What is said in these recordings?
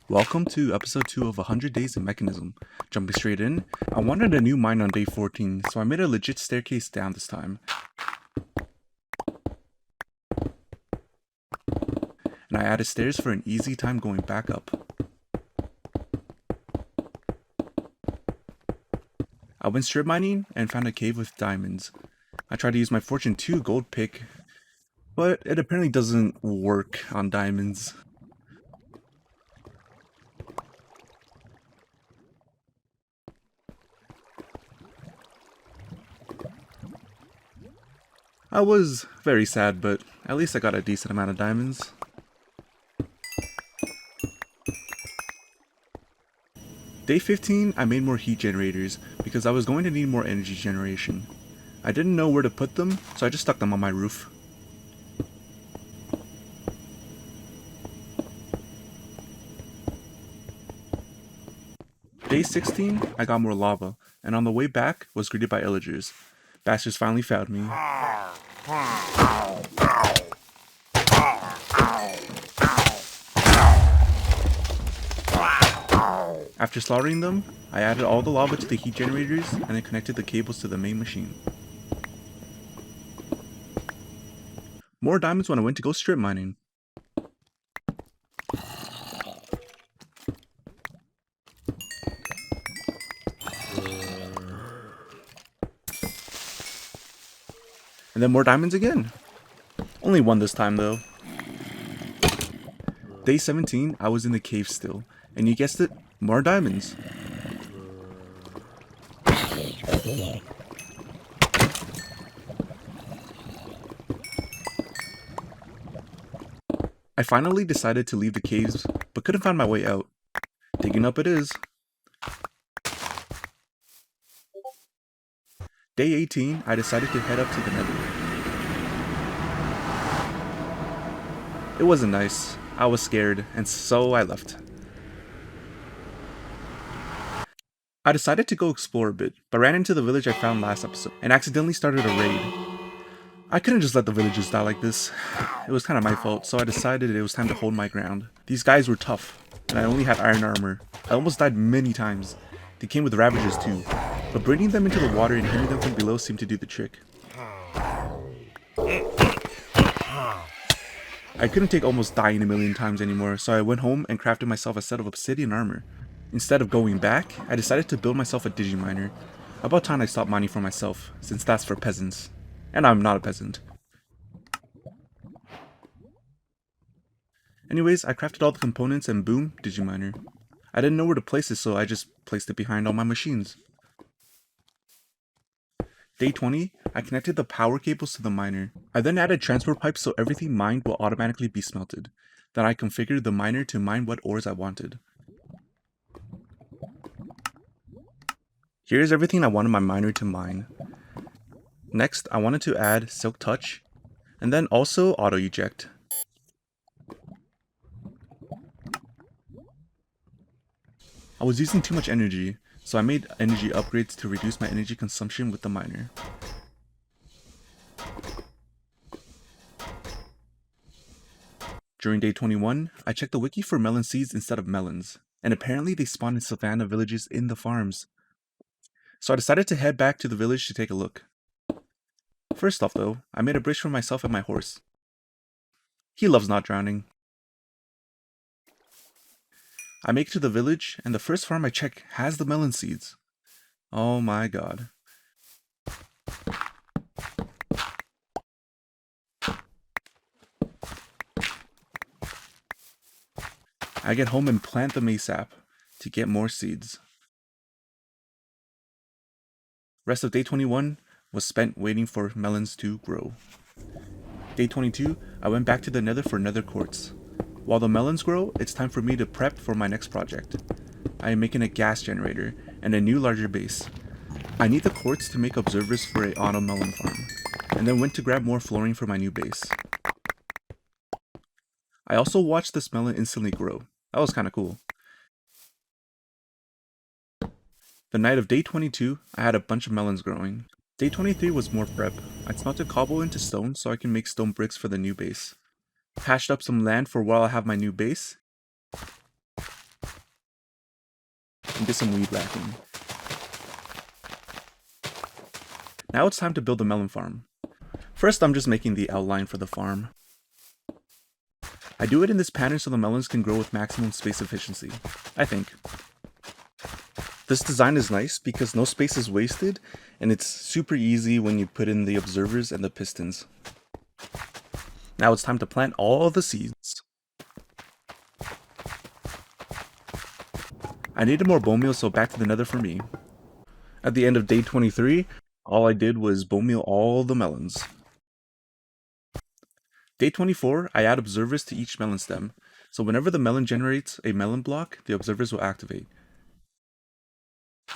Welcome to episode 2 of 100 Days in Mechanism. Jumping straight in, I wanted a new mine on day 14, so I made a legit staircase down this time. And I added stairs for an easy time going back up. I went strip mining and found a cave with diamonds. I tried to use my Fortune 2 gold pick, but it apparently doesn't work on diamonds. I was very sad, but at least I got a decent amount of diamonds. Day 15, I made more heat generators because I was going to need more energy generation. I didn't know where to put them, so I just stuck them on my roof. Day 16, I got more lava, and on the way back was greeted by illagers. Bastards finally found me. After slaughtering them, I added all the lava to the heat generators and then connected the cables to the main machine. More diamonds when I went to go strip mining. And then more diamonds again. Only one this time though. Day 17, I was in the cave still, and you guessed it, more diamonds. I finally decided to leave the caves, but couldn't find my way out. Digging up it is. Day 18, I decided to head up to the nether. It wasn't nice. I was scared, and so I left. I decided to go explore a bit, but ran into the village I found last episode, and accidentally started a raid. I couldn't just let the villagers die like this. It was kind of my fault, so I decided it was time to hold my ground. These guys were tough, and I only had iron armor. I almost died many times. They came with ravagers too, but bringing them into the water and hitting them from below seemed to do the trick. I couldn't take almost dying a million times anymore, so I went home and crafted myself a set of obsidian armor. Instead of going back, I decided to build myself a digiminer. About time I stopped mining for myself, since that's for peasants. And I'm not a peasant. Anyways, I crafted all the components and boom, digiminer. I didn't know where to place it, so I just placed it behind all my machines. Day 20, I connected the power cables to the miner. I then added transport pipes so everything mined will automatically be smelted. Then I configured the miner to mine what ores I wanted. Here's everything I wanted my miner to mine. Next, I wanted to add Silk Touch, and then also Auto Eject. I was using too much energy, so I made energy upgrades to reduce my energy consumption with the miner. During day 21, I checked the wiki for melon seeds instead of melons, and apparently they spawn in savanna villages in the farms. So I decided to head back to the village to take a look. First off though, I made a bridge for myself and my horse. He loves not drowning. I make it to the village, and the first farm I check has the melon seeds. Oh my god. I get home and plant them ASAP to get more seeds. Rest of day 21 was spent waiting for melons to grow. Day 22, I went back to the nether for nether quartz. While the melons grow, it's time for me to prep for my next project. I am making a gas generator and a new larger base. I need the quartz to make observers for a auto melon farm, and then went to grab more flooring for my new base. I also watched this melon instantly grow. That was kinda cool. The night of day 22, I had a bunch of melons growing. Day 23 was more prep. I smelted cobble into stone so I can make stone bricks for the new base. Patched up some land for while I have my new base. and did some weed whacking. Now it's time to build a melon farm. First, I'm just making the outline for the farm. I do it in this pattern so the melons can grow with maximum space efficiency, I think. This design is nice because no space is wasted, and it's super easy when you put in the observers and the pistons. Now it's time to plant all the seeds. I needed more bone meal, so back to the nether for me. At the end of day 23, all I did was bone meal all the melons. Day 24, I add observers to each melon stem, so whenever the melon generates a melon block, the observers will activate.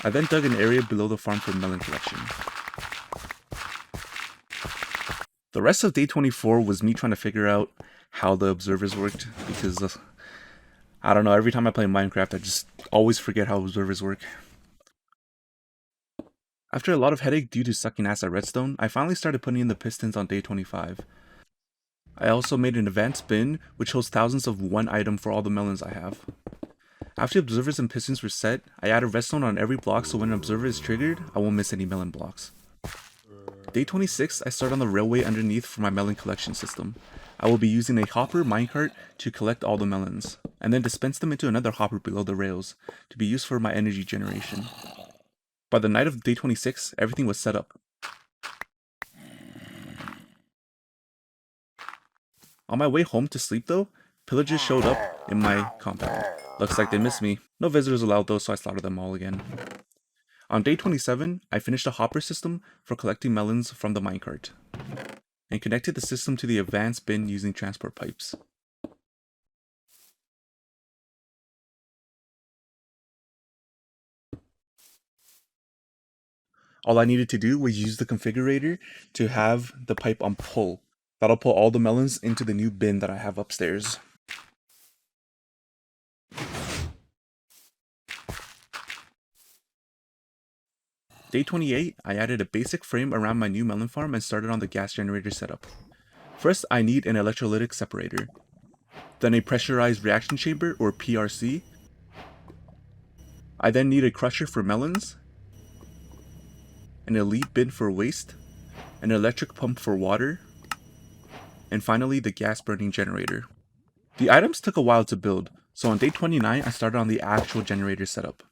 I then dug an area below the farm for melon collection. The rest of day 24 was me trying to figure out how the observers worked, because I don't know, every time I play Minecraft I just always forget how observers work. After a lot of headache due to sucking ass at redstone, I finally started putting in the pistons on day 25. I also made an advanced bin, which holds thousands of one item for all the melons I have. After the observers and pistons were set, I added redstone on every block so when an observer is triggered, I won't miss any melon blocks. Day 26, I start on the railway underneath for my melon collection system. I will be using a hopper minecart to collect all the melons, and then dispense them into another hopper below the rails, to be used for my energy generation. By the night of day 26, everything was set up. On my way home to sleep though, pillagers showed up in my compound. Looks like they missed me. No visitors allowed though, so I slaughtered them all again. On day 27, I finished a hopper system for collecting melons from the minecart, and connected the system to the advanced bin using transport pipes. All I needed to do was use the configurator to have the pipe on pull. That'll pull all the melons into the new bin that I have upstairs. Day 28, I added a basic frame around my new melon farm and started on the gas generator setup. First, I need an electrolytic separator, then a pressurized reaction chamber or PRC. I then need a crusher for melons, an elite bin for waste, an electric pump for water, and finally the gas burning generator. The items took a while to build, so on day 29 I started on the actual generator setup.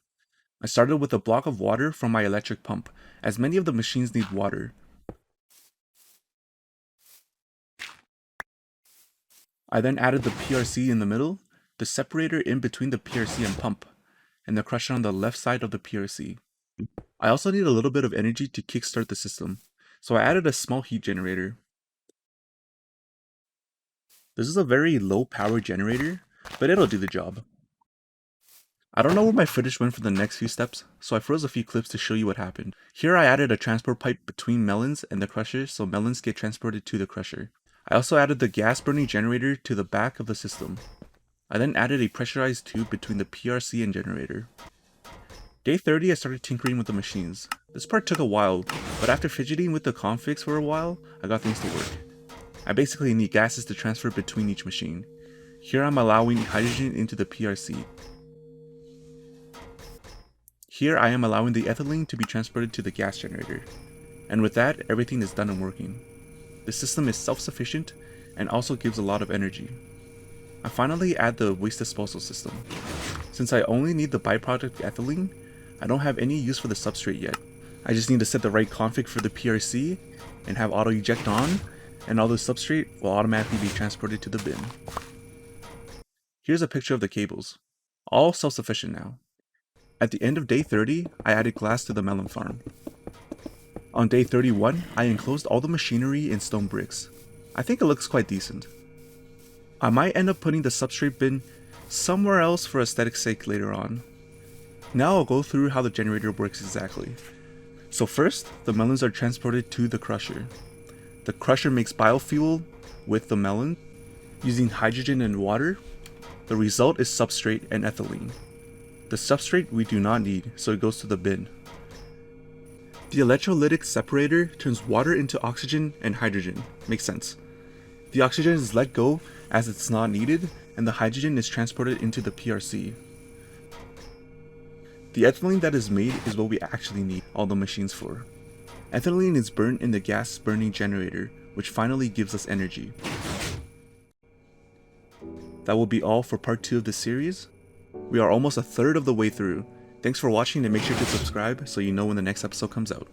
I started with a block of water from my electric pump, as many of the machines need water. I then added the PRC in the middle, the separator in between the PRC and pump, and the crusher on the left side of the PRC. I also need a little bit of energy to kickstart the system, so I added a small heat generator. This is a very low power generator, but it'll do the job. I don't know where my footage went for the next few steps, so I froze a few clips to show you what happened. Here I added a transport pipe between melons and the crusher so melons get transported to the crusher. I also added the gas burning generator to the back of the system. I then added a pressurized tube between the PRC and generator. Day 30 I started tinkering with the machines. This part took a while, but after fidgeting with the configs for a while, I got things to work. I basically need gases to transfer between each machine. Here I'm allowing hydrogen into the PRC. Here I am allowing the ethylene to be transported to the gas generator. And with that, everything is done and working. The system is self-sufficient and also gives a lot of energy. I finally add the waste disposal system. Since I only need the byproduct ethylene, I don't have any use for the substrate yet. I just need to set the right config for the PRC and have auto eject on, and all the substrate will automatically be transported to the bin. Here's a picture of the cables. All self-sufficient now. At the end of day 30, I added glass to the melon farm. On day 31, I enclosed all the machinery in stone bricks. I think it looks quite decent. I might end up putting the substrate bin somewhere else for aesthetic's sake later on. Now I'll go through how the generator works exactly. So first, the melons are transported to the crusher. The crusher makes biofuel with the melon, using hydrogen and water. The result is substrate and ethylene. The substrate we do not need, so it goes to the bin. The electrolytic separator turns water into oxygen and hydrogen. Makes sense. The oxygen is let go as it's not needed, and the hydrogen is transported into the PRC. The ethylene that is made is what we actually need all the machines for. Ethylene is burnt in the gas burning generator, which finally gives us energy. That will be all for part 2 of this series. We are almost a third of the way through. Thanks for watching, and make sure to subscribe so you know when the next episode comes out.